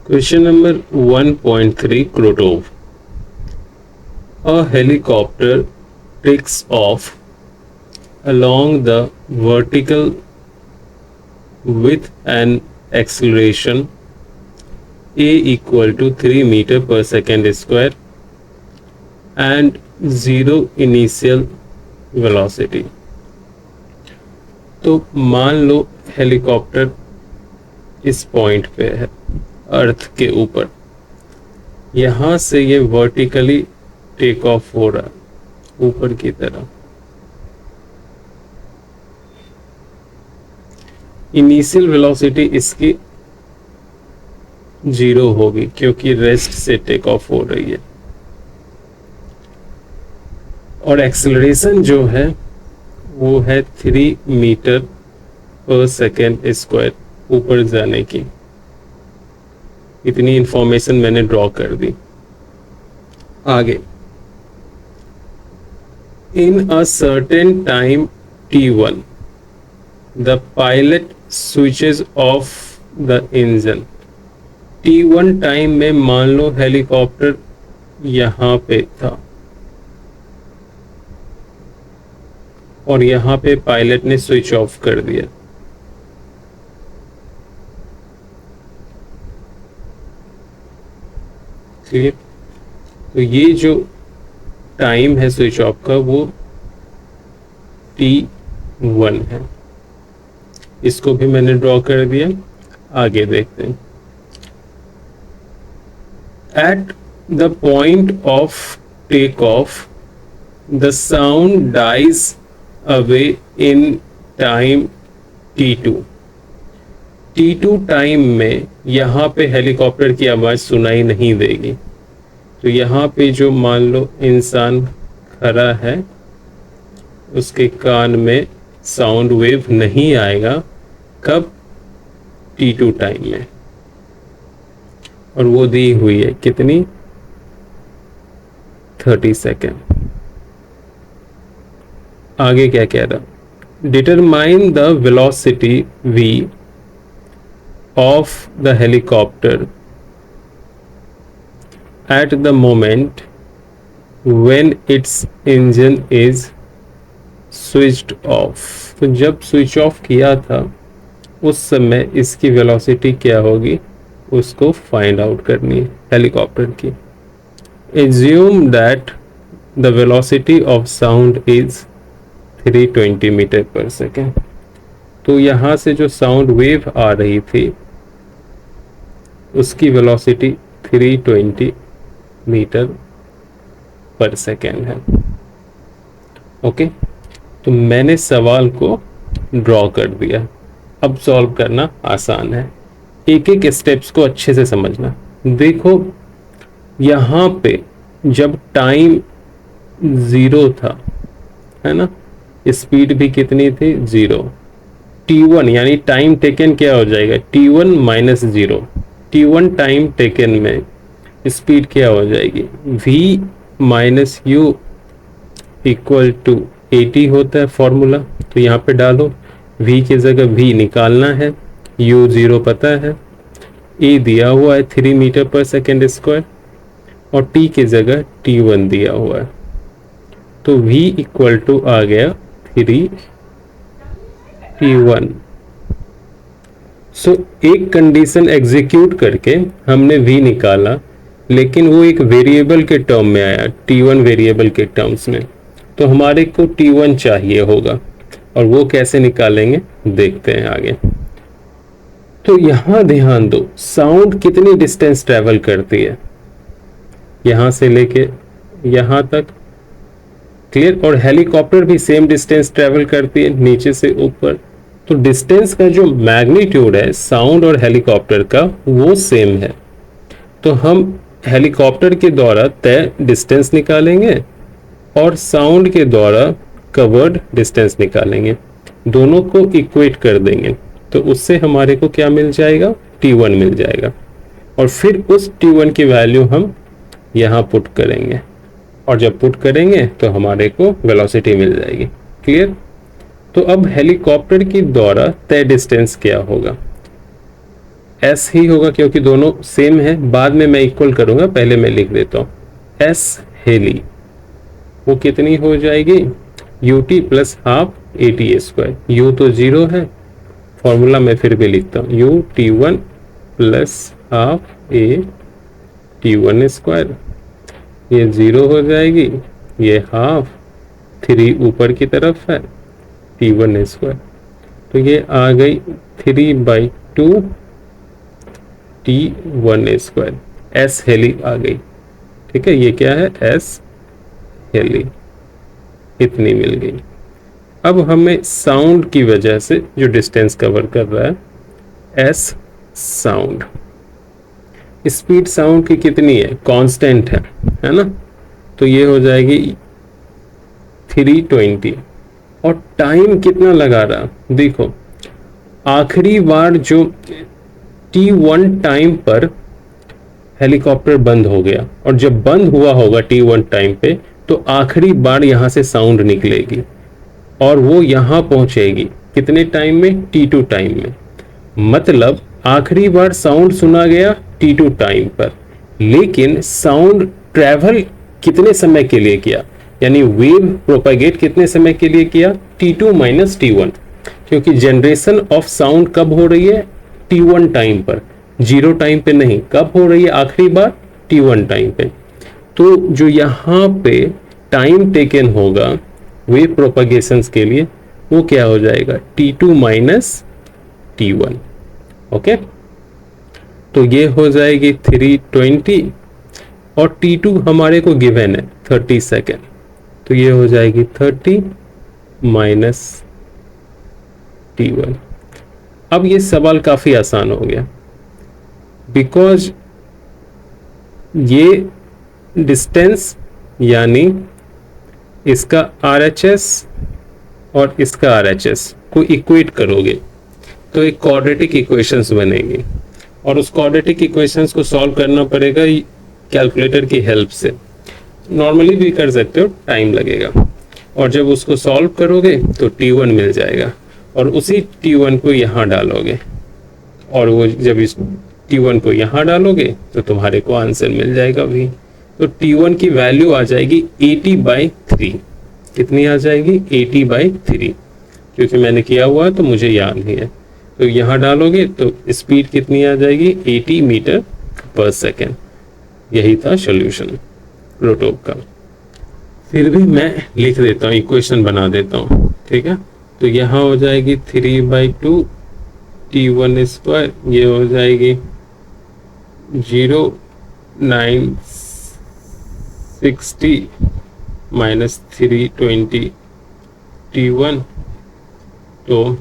Question number 1.3 Krotov. A helicopter takes off along the vertical with an acceleration a equal to 3 meter per second square and 0 initial velocity. तो मान लो helicopter इस point पे है अर्थ के ऊपर, यहाँ से ये वर्टिकली टेक ऑफ हो रहा है ऊपर की तरफ। इनिशियल वेलोसिटी इसकी 0 होगी क्योंकि रेस्ट से टेक ऑफ हो रही है, और एक्सेलरेशन जो है वो है 3 मीटर पर सेकेंड स्क्वायर ऊपर जाने की। इतनी इंफॉर्मेशन मैंने ड्रॉ कर दी। आगे, in a certain time t1 the pilot switches off the engine. t1 time में मान लो हेलीकॉप्टर यहां पे था और यहां पे पायलट ने स्विच ऑफ कर दिया। क्लियर? तो ये जो टाइम है स्विच ऑफ का वो t1 है। इसको भी मैंने ड्रॉ कर दिया। आगे देखते हैं। At the point of take off the sound dies away in time t2। t2 time में यहाँ पे हेलीकॉप्टर की आवाज़ सुनाई नहीं देगी। तो यहाँ पे जो मान लो इंसान खड़ा है उसके कान में साउंड वेव नहीं आएगा। कब? t2 टाइम में। और वो दी हुई है कितनी? 30 सेकेंड। आगे क्या कह रहा? Determine the velocity v of the helicopter at the moment when its engine is switched off। तो जब स्विच ऑफ किया था उस समय इसकी वेलोसिटी क्या होगी उसको फाइंड आउट करनी है हेलीकॉप्टर की। Assume that the velocity of sound is 320 metre पर सेकेंड। तो यहाँ से जो साउंड वेव आ रही थी उसकी वेलोसिटी 320 मीटर पर सेकेंड है। ओके, तो मैंने सवाल को ड्रॉ कर दिया। अब सॉल्व करना आसान है। एक एक स्टेप्स को अच्छे से समझना। देखो यहाँ पे जब टाइम 0 था, है ना, स्पीड भी कितनी थी? 0। t1 यानी टाइम टेकन क्या हो जाएगा? t1 minus 0। t1 time taken में स्पीड क्या हो जाएगी? v minus u equal to 80 होता है फॉर्मूला। तो यहाँ पे डालो, v की जगह v निकालना है, u 0 पता है, a दिया हुआ है 3 मीटर पर सेकेंड स्क्वायर और t की जगह t1 दिया हुआ है। तो v इक्वल टू आ गया 3 t1। सो एक कंडीशन एग्जीक्यूट करके हमने v निकाला, लेकिन वो एक वेरिएबल के टर्म में आया, t1 वेरिएबल के टर्म्स में। तो हमारे को t1 चाहिए होगा, और वो कैसे निकालेंगे देखते हैं आगे। तो यहाँ ध्यान दो, साउंड कितनी डिस्टेंस ट्रेवल करती है यहाँ से लेके यहाँ तक। क्लियर? और हेलीकॉप्टर भी सेम डिस्टेंस ट्रेवल करती है नीचे से ऊपर। तो डिस्टेंस का जो मैग्नीट्यूड है साउंड और हेलीकॉप्टर का वो सेम है। तो हम हेलीकॉप्टर के द्वारा तय डिस्टेंस निकालेंगे और साउंड के द्वारा कवर्ड डिस्टेंस निकालेंगे, दोनों को इक्वेट कर देंगे। तो उससे हमारे को क्या मिल जाएगा? t1 मिल जाएगा। और फिर उस t1 की वैल्यू हम यहाँ पुट करेंगे, और जब पुट करेंगे तो हमारे को वेलोसिटी मिल जाएगी। क्लियर? तो अब हेलीकॉप्टर की द्वारा तय डिस्टेंस क्या होगा? एस ही होगा क्योंकि दोनों सेम है, बाद में मैं इक्वल करूंगा, पहले मैं लिख देता हूँ एस हेली, वो कितनी हो जाएगी U T plus half A T square, you तो जीरो है, फॉर्मूला मैं फिर भी लिखता हूँ U T one plus half A T one square, ये जीरो हो जाएगी, ये हाफ, थ्री ऊपर की तरफ है, टी वन स्क्वायर, तो ये आ गई 3/2 टी वन स्क्वायर, एस हेली आ गई। ठीक है, ये क्या है एस हेली, इतनी मिल गई। अब हमें साउंड की वजह से जो डिस्टेंस कवर कर रहा है एस साउंड, स्पीड साउंड की कितनी है कांस्टेंट है ना, तो ये हो जाएगी 320। और टाइम कितना लगा रहा, देखो आखिरी बार जो T1 टाइम पर हेलीकॉप्टर बंद हो गया, और जब बंद हुआ होगा T1 टाइम पे तो आखिरी बार यहां से साउंड निकलेगी और वो यहां पहुंचेगी कितने टाइम में T2 टाइम में, मतलब आखिरी बार साउंड सुना गया T2 टाइम पर, लेकिन साउंड ट्रैवल कितने समय के लिए किया, यानी वेव प्रोपेगेट कितने समय के लिए किया T2 माइनस T1, क्योंकि जनरेशन ऑफ साउंड कब हो रही है T1 टाइम पर, जीरो टाइम पे नहीं, कब हो रही है आखिरी बार T1 टाइम पे, तो जो यहाँ पे टाइम टेकन होगा वेव प्रोपेगेशंस के लिए वो क्या हो जाएगा T2 माइनस T1। ओके, तो ये हो जाएगी 320 और T2 हमारे को गिवन है 30 सेकेंड, तो ये हो जाएगी 30 माइनस T1। अब ये सवाल काफी आसान हो गया, बिकॉज ये डिस्टेंस यानी इसका RHS और इसका RHS को इक्वेट करोगे तो एक क्वाड्रेटिक इक्वेशंस बनेगी, और उस क्वाड्रेटिक इक्वेशंस को सॉल्व करना पड़ेगा कैलकुलेटर की हेल्प से, नॉर्मली भी कर सकते हो, टाइम लगेगा, और जब उसको सॉल्व करोगे तो T1 मिल जाएगा और उसी T1 को यहाँ डालोगे, और वो जब इस T1 को यहाँ डालोगे तो तुम्हारे को आंसर मिल जाएगा भी, तो T1 की वैल्यू आ जाएगी 80/3। कितनी आ जाएगी 80/3, क्योंकि मैंने किया हुआ है तो मुझे याद नहीं है, तो यहाँ डालोगे तो स्पीड कितनी आ जाएगी 80 मीटर पर सेकेंड। यही था सॉल्यूशन प्रोटोप का। फिर भी मैं लिख देता हूँ, इक्वेशन बना देता हूँ, ठीक है, तो यहाँ हो जाएगी 3/2 T1 स्क्वायर, ये हो जाएगी 0960 माइनस 320 T1, तो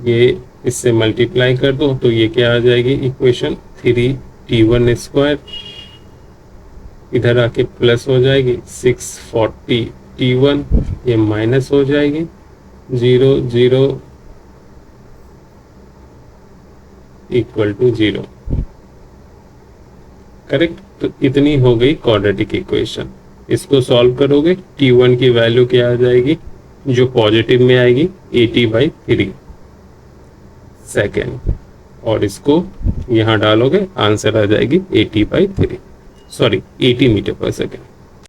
ये इससे मल्टीप्लाई कर दो तो ये क्या आ जाएगी इक्वेशन 3 T1 स्क्वायर, इधर आके प्लस हो जाएगी 640 T1, ये माइनस हो जाएगी 0 0 इक्वल टू 0। करेक्ट, तो इतनी हो गई क्वाड्रेटिक इक्वेशन। इसको सॉल्व करोगे T1 की वैल्यू क्या आ जाएगी, जो पॉजिटिव में आएगी 80/3 सेकेंड, और इसको यहाँ डालोगे आंसर आ जाएगी 80/3, सॉरी 80 मीटर पर सेकेंड।